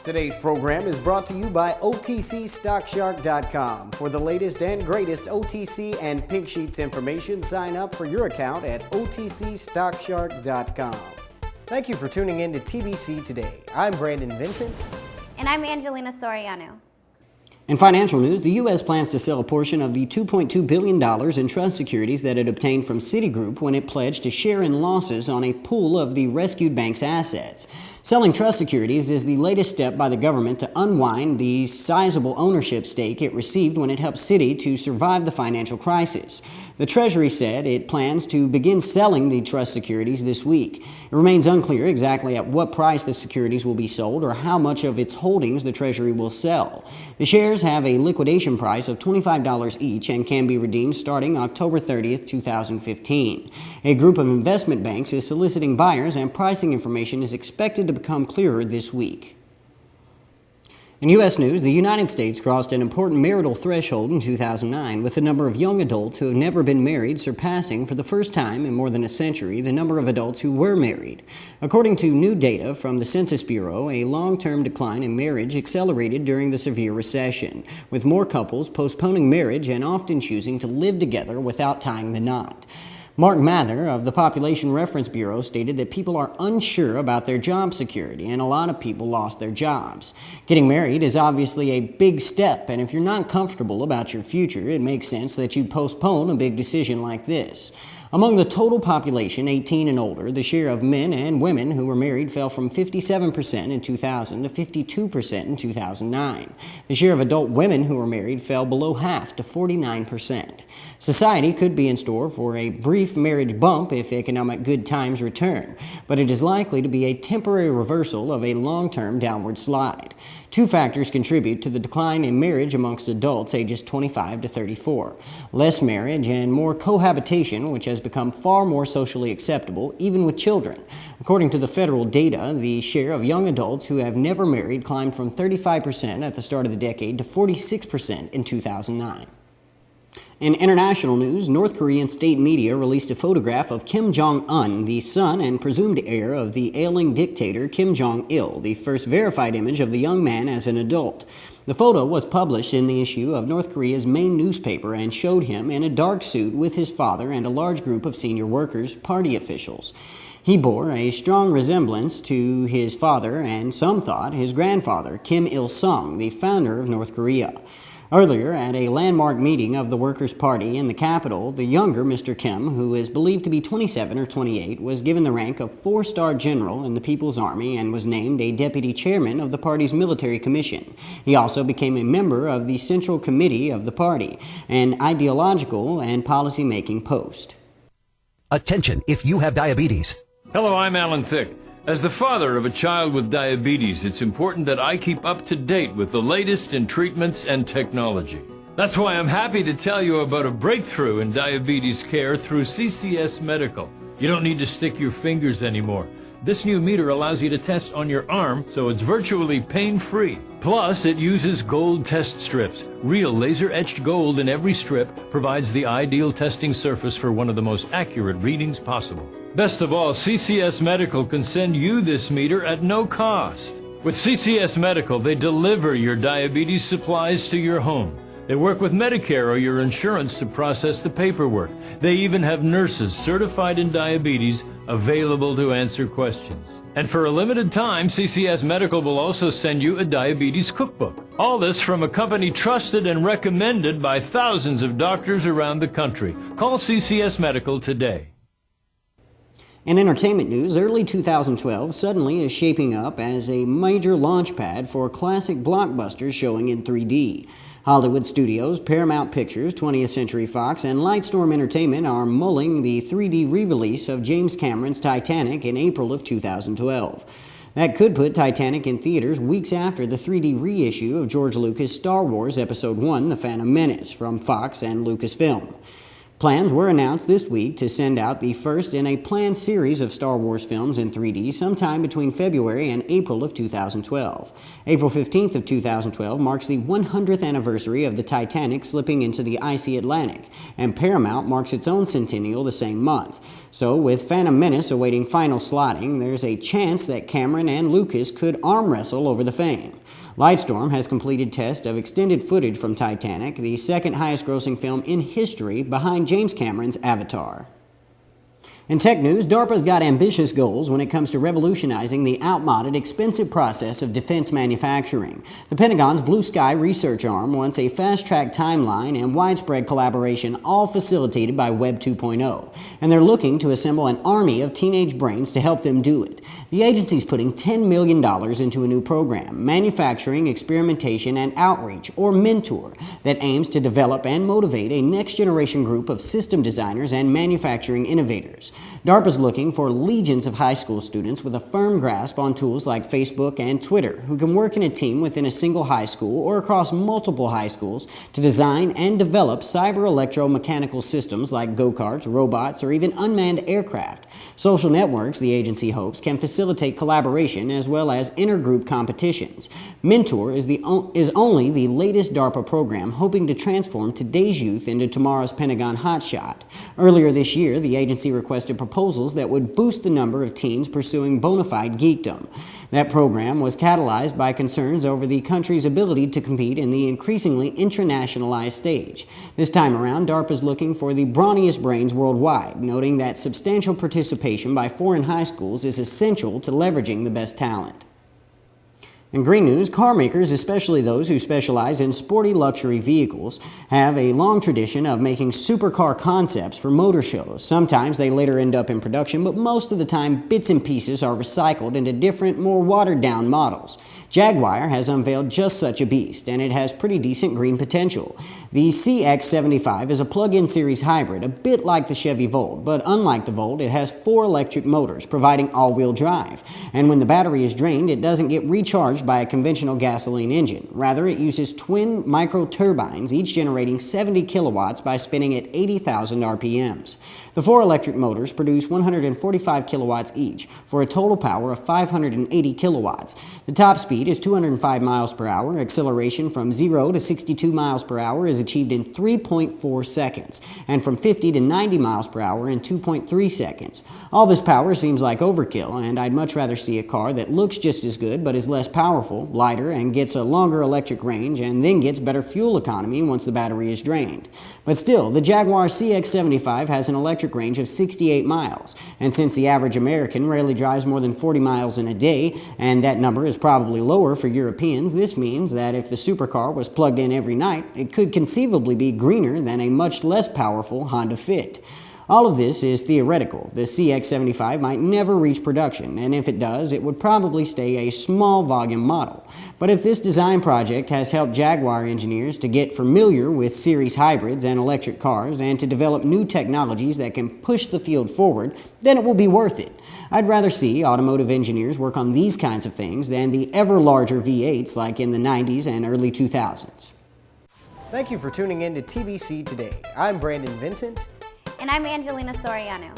Today's program is brought to you by OTCStockShark.com. For the latest and greatest OTC and Pink Sheets information, sign up for your account at OTCStockShark.com. Thank you for tuning in to TBC Today. I'm Brandon Vincent. And I'm Angelina Soriano. In financial news, the U.S. plans to sell a portion of the $2.2 billion in trust securities that it obtained from Citigroup when it pledged to share in losses on a pool of the rescued bank's assets. Selling trust securities is the latest step by the government to unwind the sizable ownership stake it received when it helped Citi to survive the financial crisis. The Treasury said it plans to begin selling the trust securities this week. It remains unclear exactly at what price the securities will be sold or how much of its holdings the Treasury will sell. The shares have a liquidation price of $25 each and can be redeemed starting October 30th, 2015. A group of investment banks is soliciting buyers, and pricing information is expected to become clearer this week. In U.S. news, the United States crossed an important marital threshold in 2009, with the number of young adults who have never been married surpassing for the first time in more than a century the number of adults who were married. According to new data from the Census Bureau, a long-term decline in marriage accelerated during the severe recession, with more couples postponing marriage and often choosing to live together without tying the knot. Mark Mather of the Population Reference Bureau stated that people are unsure about their job security, and a lot of people lost their jobs. Getting married is obviously a big step, and if you're not comfortable about your future, it makes sense that you postpone a big decision like this. Among the total population 18 and older, the share of men and women who were married fell from 57% in 2000 to 52% in 2009. The share of adult women who were married fell below half to 49%. Society could be in store for a brief marriage bump if economic good times return, but it is likely to be a temporary reversal of a long-term downward slide. Two factors contribute to the decline in marriage amongst adults ages 25 to 34. Less marriage and more cohabitation, which has become far more socially acceptable, even with children. According to the federal data, the share of young adults who have never married climbed from 35% at the start of the decade to 46% in 2009. In international news, North Korean state media released a photograph of Kim Jong-un, the son and presumed heir of the ailing dictator Kim Jong-il, the first verified image of the young man as an adult. The photo was published in the issue of North Korea's main newspaper and showed him in a dark suit with his father and a large group of senior workers, party officials. He bore a strong resemblance to his father and, some thought, his grandfather, Kim Il-sung, the founder of North Korea. Earlier, at a landmark meeting of the Workers' Party in the capital, the younger Mr. Kim, who is believed to be 27 or 28, was given the rank of 4-star general in the People's Army and was named a deputy chairman of the party's military commission. He also became a member of the Central Committee of the party, an ideological and policy-making post. Attention if you have diabetes. Hello, I'm Alan Thicke. As the father of a child with diabetes, it's important that I keep up to date with the latest in treatments and technology. That's why I'm happy to tell you about a breakthrough in diabetes care through CCS Medical. You don't need to stick your fingers anymore. This new meter allows you to test on your arm, so it's virtually pain-free. Plus, it uses gold test strips. Real laser-etched gold in every strip provides the ideal testing surface for one of the most accurate readings possible. Best of all, CCS Medical can send you this meter at no cost. With CCS Medical, they deliver your diabetes supplies to your home. They work with Medicare or your insurance to process the paperwork. They even have nurses certified in diabetes available to answer questions. And for a limited time, CCS Medical will also send you a diabetes cookbook. All this from a company trusted and recommended by thousands of doctors around the country. Call CCS Medical today. In entertainment news, early 2012 suddenly is shaping up as a major launch pad for classic blockbusters showing in 3D. Hollywood studios, Paramount Pictures, 20th Century Fox, and Lightstorm Entertainment are mulling the 3D re-release of James Cameron's Titanic in April of 2012. That could put Titanic in theaters weeks after the 3D reissue of George Lucas' Star Wars Episode I: The Phantom Menace from Fox and Lucasfilm. Plans were announced this week to send out the first in a planned series of Star Wars films in 3D sometime between February and April of 2012. April 15th of 2012 marks the 100th anniversary of the Titanic slipping into the icy Atlantic, and Paramount marks its own centennial the same month. So, with Phantom Menace awaiting final slotting, there's a chance that Cameron and Lucas could arm wrestle over the fame. Lightstorm has completed tests of extended footage from Titanic, the second highest grossing film in history behind James Cameron's Avatar. In tech news, DARPA's got ambitious goals when it comes to revolutionizing the outmoded, expensive process of defense manufacturing. The Pentagon's Blue Sky research arm wants a fast-track timeline and widespread collaboration, all facilitated by Web 2.0. And they're looking to assemble an army of teenage brains to help them do it. The agency's putting $10 million into a new program, Manufacturing, Experimentation, and Outreach, or Mentor, that aims to develop and motivate a next-generation group of system designers and manufacturing innovators. DARPA's looking for legions of high school students with a firm grasp on tools like Facebook and Twitter, who can work in a team within a single high school or across multiple high schools to design and develop cyber-electromechanical systems like go-karts, robots, or even unmanned aircraft. Social networks, the agency hopes, can facilitate collaboration as well as intergroup competitions. Mentor is only the latest DARPA program hoping to transform today's youth into tomorrow's Pentagon hotshot. Earlier this year, the agency requested proposals that would boost the number of teens pursuing bona fide geekdom. That program was catalyzed by concerns over the country's ability to compete in the increasingly internationalized stage. This time around, DARPA is looking for the brawniest brains worldwide, noting that substantial participation by foreign high schools is essential to leveraging the best talent. In green news, car makers, especially those who specialize in sporty luxury vehicles, have a long tradition of making supercar concepts for motor shows. Sometimes they later end up in production, but most of the time bits and pieces are recycled into different, more watered-down models. Jaguar has unveiled just such a beast, and it has pretty decent green potential. The CX-75 is a plug-in series hybrid, a bit like the Chevy Volt, but unlike the Volt, it has 4 electric motors, providing all-wheel drive. And when the battery is drained, it doesn't get recharged by a conventional gasoline engine. Rather, it uses twin micro-turbines, each generating 70 kilowatts by spinning at 80,000 RPMs. The 4 electric motors produce 145 kilowatts each, for a total power of 580 kilowatts. The top speed is 205 miles per hour. Acceleration from 0 to 62 miles per hour is achieved in 3.4 seconds, and from 50 to 90 miles per hour in 2.3 seconds. All this power seems like overkill, and I'd much rather see a car that looks just as good but is less powerful, lighter, and gets a longer electric range, and then gets better fuel economy once the battery is drained. But still, the Jaguar CX-75 has an electric range of 68 miles, and since the average American rarely drives more than 40 miles in a day, and that number is probably lower for Europeans, this means that if the supercar was plugged in every night, it could conceivably be greener than a much less powerful Honda Fit. All of this is theoretical. The CX-75 might never reach production, and if it does, it would probably stay a small volume model. But if this design project has helped Jaguar engineers to get familiar with series hybrids and electric cars and to develop new technologies that can push the field forward, then it will be worth it. I'd rather see automotive engineers work on these kinds of things than the ever larger V8s like in the 90s and early 2000s. Thank you for tuning in to TBC Today. I'm Brandon Vincent. And I'm Angelina Soriano.